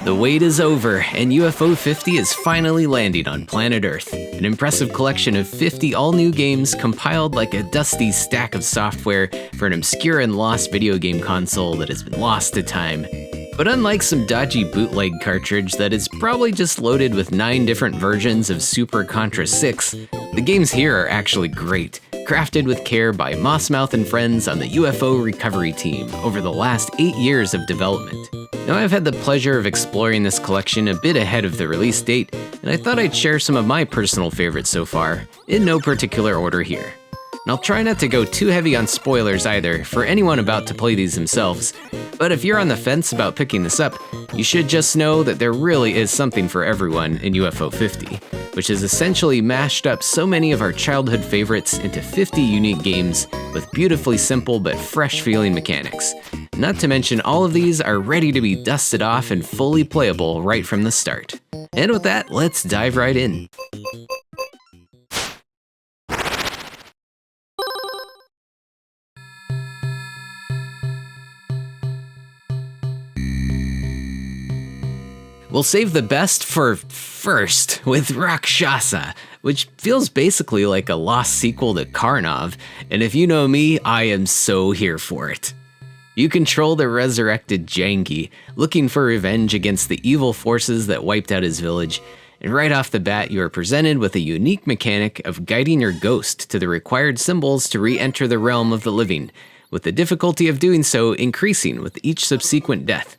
The wait is over, and UFO 50 is finally landing on planet Earth. An impressive collection of 50 all-new games compiled like a dusty stack of software for an obscure and lost video game console that has been lost to time. But unlike some dodgy bootleg cartridge that is probably just loaded with 9 different versions of Super Contra 6, the games here are actually great, crafted with care by Mossmouth and friends on the UFO recovery team over the last 8 years of development. Now, I've had the pleasure of exploring this collection a bit ahead of the release date, and I thought I'd share some of my personal favorites so far, in no particular order here. And I'll try not to go too heavy on spoilers either for anyone about to play these themselves, but if you're on the fence about picking this up, you should just know that there really is something for everyone in UFO 50, which has essentially mashed up so many of our childhood favorites into 50 unique games with beautifully simple but fresh-feeling mechanics. Not to mention, all of these are ready to be dusted off and fully playable right from the start. And with that, let's dive right in. We'll save the best for first with Rakshasa, which feels basically like a lost sequel to Karnov, and if you know me, I am so here for it. You control the resurrected Jangi, looking for revenge against the evil forces that wiped out his village, and right off the bat you are presented with a unique mechanic of guiding your ghost to the required symbols to re-enter the realm of the living, with the difficulty of doing so increasing with each subsequent death,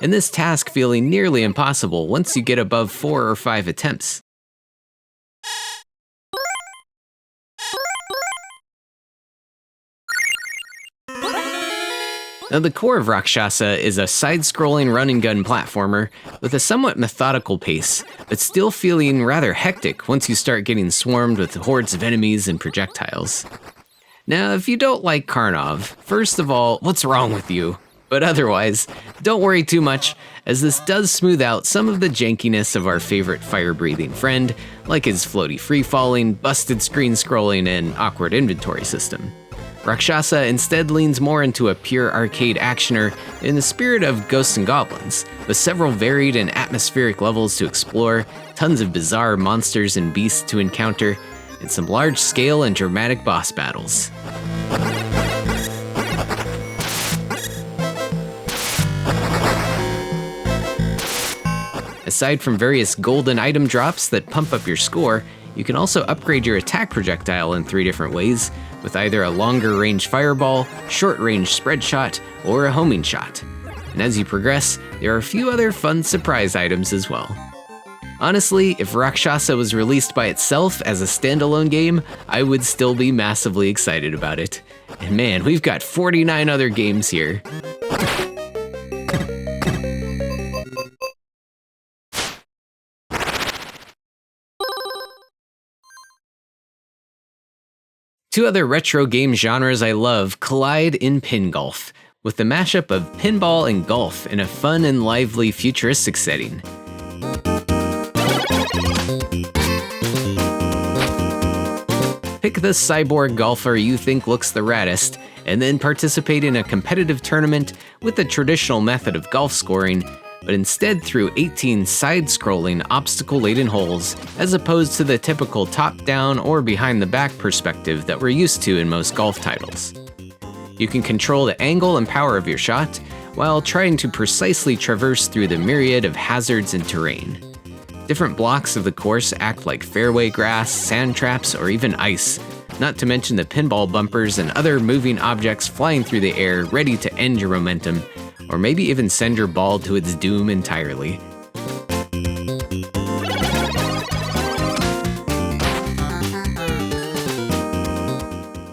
and this task feeling nearly impossible once you get above 4 or 5 attempts. Now, the core of Rakshasa is a side-scrolling run-and-gun platformer with a somewhat methodical pace, but still feeling rather hectic once you start getting swarmed with hordes of enemies and projectiles. Now, if you don't like Karnov, first of all, what's wrong with you? But otherwise, don't worry too much, as this does smooth out some of the jankiness of our favorite fire-breathing friend, like his floaty free-falling, busted screen scrolling, and awkward inventory system. Rakshasa instead leans more into a pure arcade actioner in the spirit of Ghosts and Goblins, with several varied and atmospheric levels to explore, tons of bizarre monsters and beasts to encounter, and some large-scale and dramatic boss battles. Aside from various golden item drops that pump up your score, you can also upgrade your attack projectile in 3 different ways, with either a longer range fireball, short range spread shot, or a homing shot. And as you progress, there are a few other fun surprise items as well. Honestly, if Rakshasa was released by itself as a standalone game, I would still be massively excited about it. And man, we've got 49 other games here. Two other retro game genres I love collide in Pingolf, with the mashup of pinball and golf in a fun and lively futuristic setting. Pick the cyborg golfer you think looks the raddest, and then participate in a competitive tournament with the traditional method of golf scoring, but instead through 18 side-scrolling obstacle-laden holes, as opposed to the typical top-down or behind-the-back perspective that we're used to in most golf titles. You can control the angle and power of your shot, while trying to precisely traverse through the myriad of hazards and terrain. Different blocks of the course act like fairway grass, sand traps, or even ice, not to mention the pinball bumpers and other moving objects flying through the air ready to end your momentum, or maybe even send your ball to its doom entirely.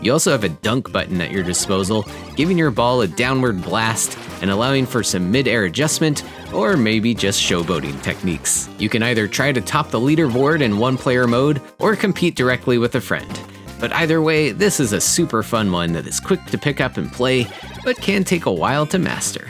You also have a dunk button at your disposal, giving your ball a downward blast and allowing for some mid-air adjustment, or maybe just showboating techniques. You can either try to top the leaderboard in one-player mode, or compete directly with a friend. But either way, this is a super fun one that is quick to pick up and play, but can take a while to master.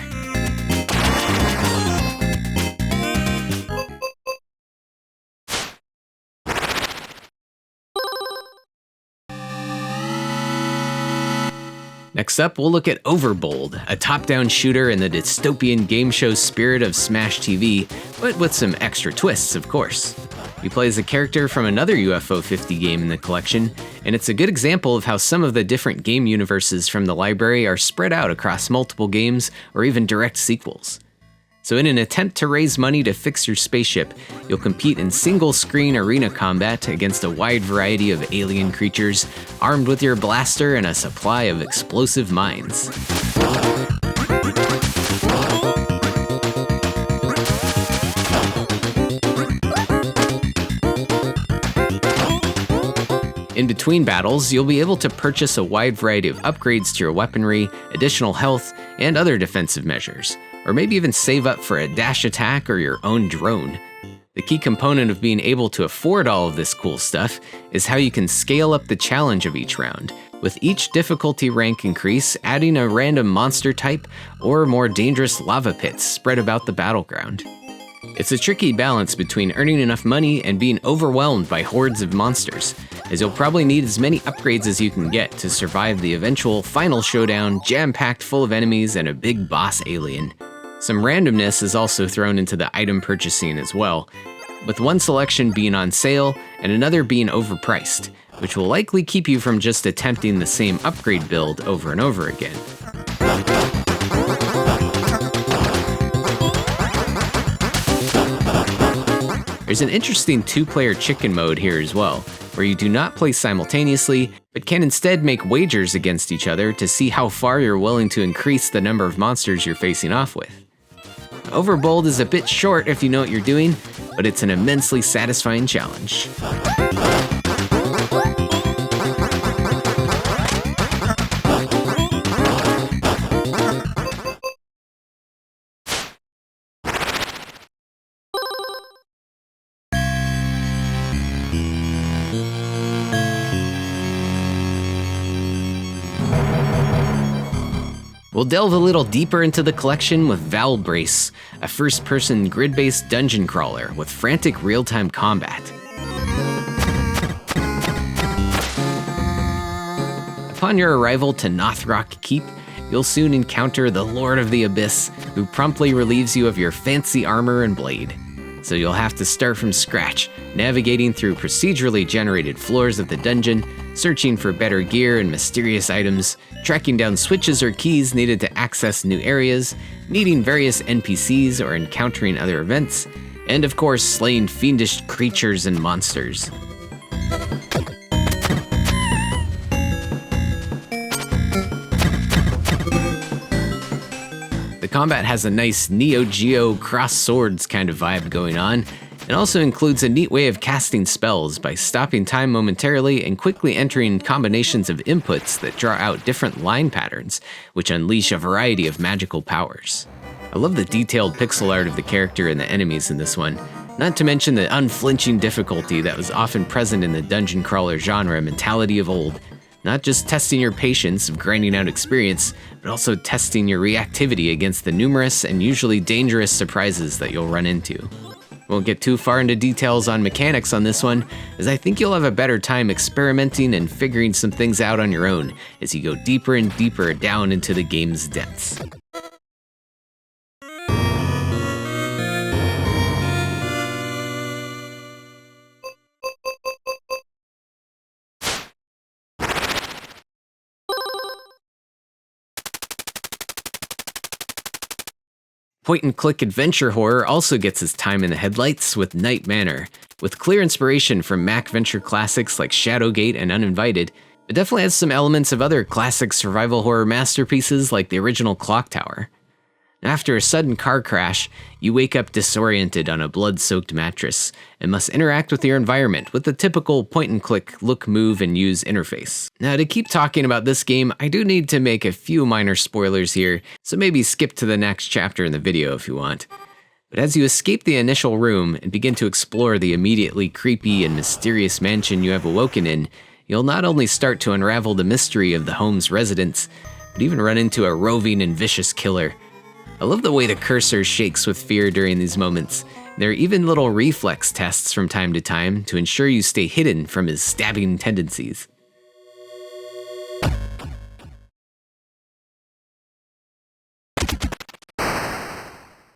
Next up, we'll look at Overbold, a top-down shooter in the dystopian game show spirit of Smash TV, but with some extra twists, of course. You play as a character from another UFO 50 game in the collection, and it's a good example of how some of the different game universes from the library are spread out across multiple games or even direct sequels. So in an attempt to raise money to fix your spaceship, you'll compete in single-screen arena combat against a wide variety of alien creatures, armed with your blaster and a supply of explosive mines. In between battles, you'll be able to purchase a wide variety of upgrades to your weaponry, additional health, and other defensive measures, or maybe even save up for a dash attack or your own drone. The key component of being able to afford all of this cool stuff is how you can scale up the challenge of each round, with each difficulty rank increase adding a random monster type or more dangerous lava pits spread about the battleground. It's a tricky balance between earning enough money and being overwhelmed by hordes of monsters, as you'll probably need as many upgrades as you can get to survive the eventual final showdown jam-packed full of enemies and a big boss alien. Some randomness is also thrown into the item purchasing as well, with one selection being on sale and another being overpriced, which will likely keep you from just attempting the same upgrade build over and over again. There's an interesting two-player chicken mode here as well, where you do not play simultaneously, but can instead make wagers against each other to see how far you're willing to increase the number of monsters you're facing off with. Overbold is a bit short if you know what you're doing, but it's an immensely satisfying challenge. We'll delve a little deeper into the collection with Valbrace, a first-person grid-based dungeon crawler with frantic real-time combat. Upon your arrival to Nothrock Keep, you'll soon encounter the Lord of the Abyss, who promptly relieves you of your fancy armor and blade. So you'll have to start from scratch, navigating through procedurally generated floors of the dungeon, searching for better gear and mysterious items, tracking down switches or keys needed to access new areas, meeting various NPCs or encountering other events, and of course slaying fiendish creatures and monsters. The combat has a nice Neo Geo cross swords kind of vibe going on, and also includes a neat way of casting spells by stopping time momentarily and quickly entering combinations of inputs that draw out different line patterns, which unleash a variety of magical powers. I love the detailed pixel art of the character and the enemies in this one, not to mention the unflinching difficulty that was often present in the dungeon crawler genre mentality of old. Not just testing your patience of grinding out experience, but also testing your reactivity against the numerous and usually dangerous surprises that you'll run into. Won't get too far into details on mechanics on this one, as I think you'll have a better time experimenting and figuring some things out on your own as you go deeper and deeper down into the game's depths. Point-and-click adventure horror also gets its time in the headlights with Manor. With clear inspiration from Mac Venture classics like Shadowgate and Uninvited, it definitely has some elements of other classic survival horror masterpieces like the original Clock Tower. After a sudden car crash, you wake up disoriented on a blood-soaked mattress and must interact with your environment with the typical point-and-click look, move, and use interface. Now, to keep talking about this game, I do need to make a few minor spoilers here, so maybe skip to the next chapter in the video if you want. But as you escape the initial room and begin to explore the immediately creepy and mysterious mansion you have awoken in, you'll not only start to unravel the mystery of the home's residents, but even run into a roving and vicious killer. I love the way the cursor shakes with fear during these moments. There are even little reflex tests from time to time to ensure you stay hidden from his stabbing tendencies.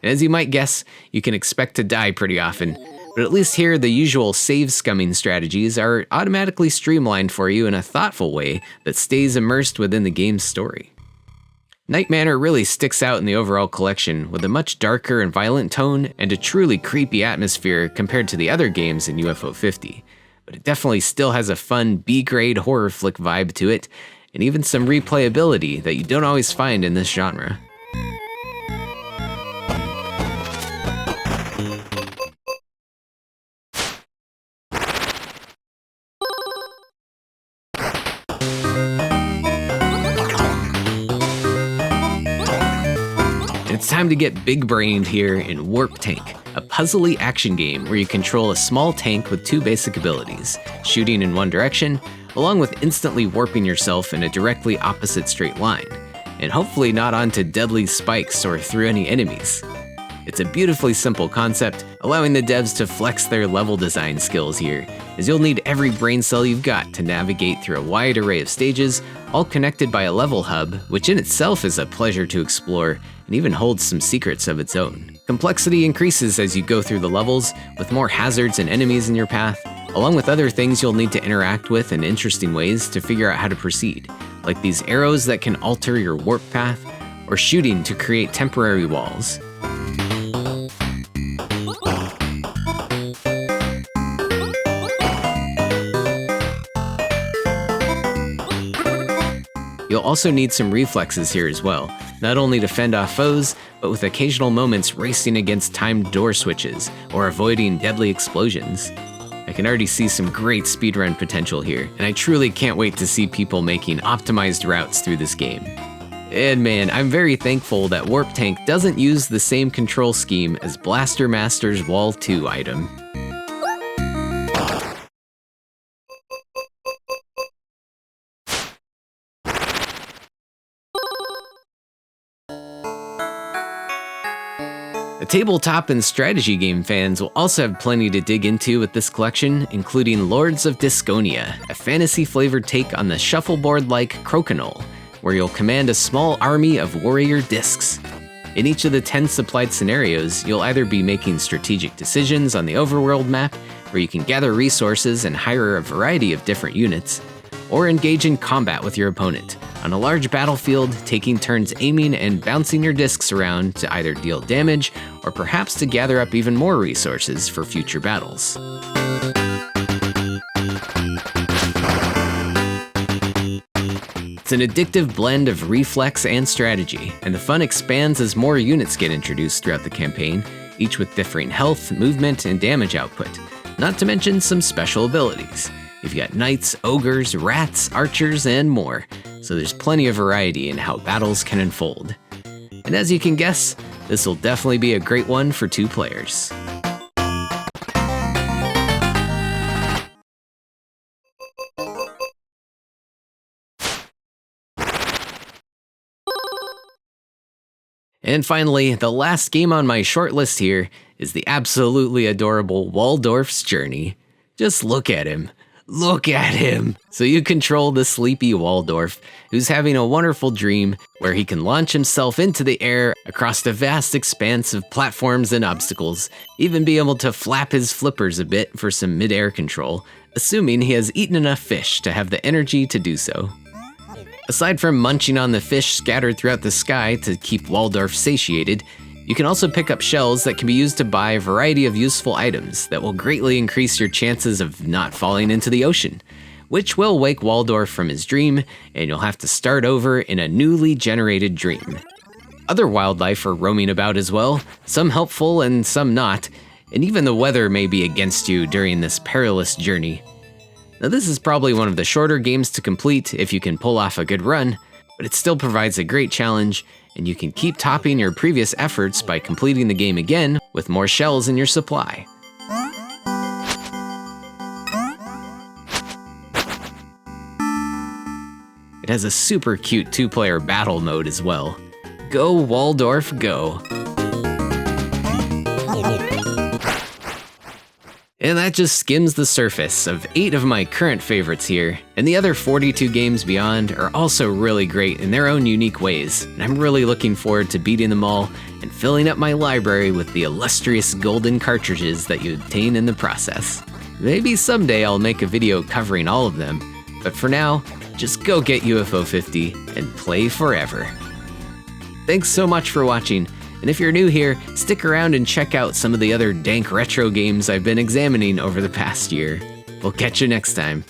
And as you might guess, you can expect to die pretty often. But at least here, the usual save scumming strategies are automatically streamlined for you in a thoughtful way that stays immersed within the game's story. Night Manor really sticks out in the overall collection with a much darker and violent tone and a truly creepy atmosphere compared to the other games in UFO 50. But it definitely still has a fun B-grade horror flick vibe to it, and even some replayability that you don't always find in this genre. It's time to get big-brained here in Warptank, a puzzly action game where you control a small tank with two basic abilities, shooting in one direction, along with instantly warping yourself in a directly opposite straight line, and hopefully not onto deadly spikes or through any enemies. It's a beautifully simple concept, allowing the devs to flex their level design skills here, as you'll need every brain cell you've got to navigate through a wide array of stages, all connected by a level hub, which in itself is a pleasure to explore, and even holds some secrets of its own. Complexity increases as you go through the levels, with more hazards and enemies in your path, along with other things you'll need to interact with in interesting ways to figure out how to proceed, like these arrows that can alter your warp path, or shooting to create temporary walls. You'll also need some reflexes here as well, not only to fend off foes, but with occasional moments racing against timed door switches or avoiding deadly explosions. I can already see some great speedrun potential here, and I truly can't wait to see people making optimized routes through this game. And man, I'm very thankful that Warptank doesn't use the same control scheme as Blaster Master's Wall 2 item. Tabletop and strategy game fans will also have plenty to dig into with this collection, including Lords of Diskonia, a fantasy-flavored take on the shuffleboard-like crokinole, where you'll command a small army of warrior discs. In each of the 10 supplied scenarios, you'll either be making strategic decisions on the overworld map, where you can gather resources and hire a variety of different units, or engage in combat with your opponent on a large battlefield, taking turns aiming and bouncing your discs around to either deal damage or perhaps to gather up even more resources for future battles. It's an addictive blend of reflex and strategy, and the fun expands as more units get introduced throughout the campaign, each with differing health, movement, and damage output, not to mention some special abilities. You've got knights, ogres, rats, archers, and more, so there's plenty of variety in how battles can unfold. And as you can guess, this will definitely be a great one for 2 players. And finally, the last game on my shortlist here is the absolutely adorable Waldorf's Journey. Just look at him. Look at him! So you control the sleepy Waldorf, who's having a wonderful dream where he can launch himself into the air across a vast expanse of platforms and obstacles, even be able to flap his flippers a bit for some mid-air control, assuming he has eaten enough fish to have the energy to do so. Aside from munching on the fish scattered throughout the sky to keep Waldorf satiated, you can also pick up shells that can be used to buy a variety of useful items that will greatly increase your chances of not falling into the ocean, which will wake Waldorf from his dream, and you'll have to start over in a newly generated dream. Other wildlife are roaming about as well, some helpful and some not, and even the weather may be against you during this perilous journey. Now, this is probably one of the shorter games to complete if you can pull off a good run, but it still provides a great challenge, and you can keep topping your previous efforts by completing the game again with more shells in your supply. It has a super cute 2-player battle mode as well. Go Waldorf, go! And that just skims the surface of 8 of my current favorites here, and the other 42 games beyond are also really great in their own unique ways, and I'm really looking forward to beating them all and filling up my library with the illustrious golden cartridges that you obtain in the process. Maybe someday I'll make a video covering all of them, but for now, just go get UFO 50 and play forever. Thanks so much for watching. And if you're new here, stick around and check out some of the other dank retro games I've been examining over the past year. We'll catch you next time.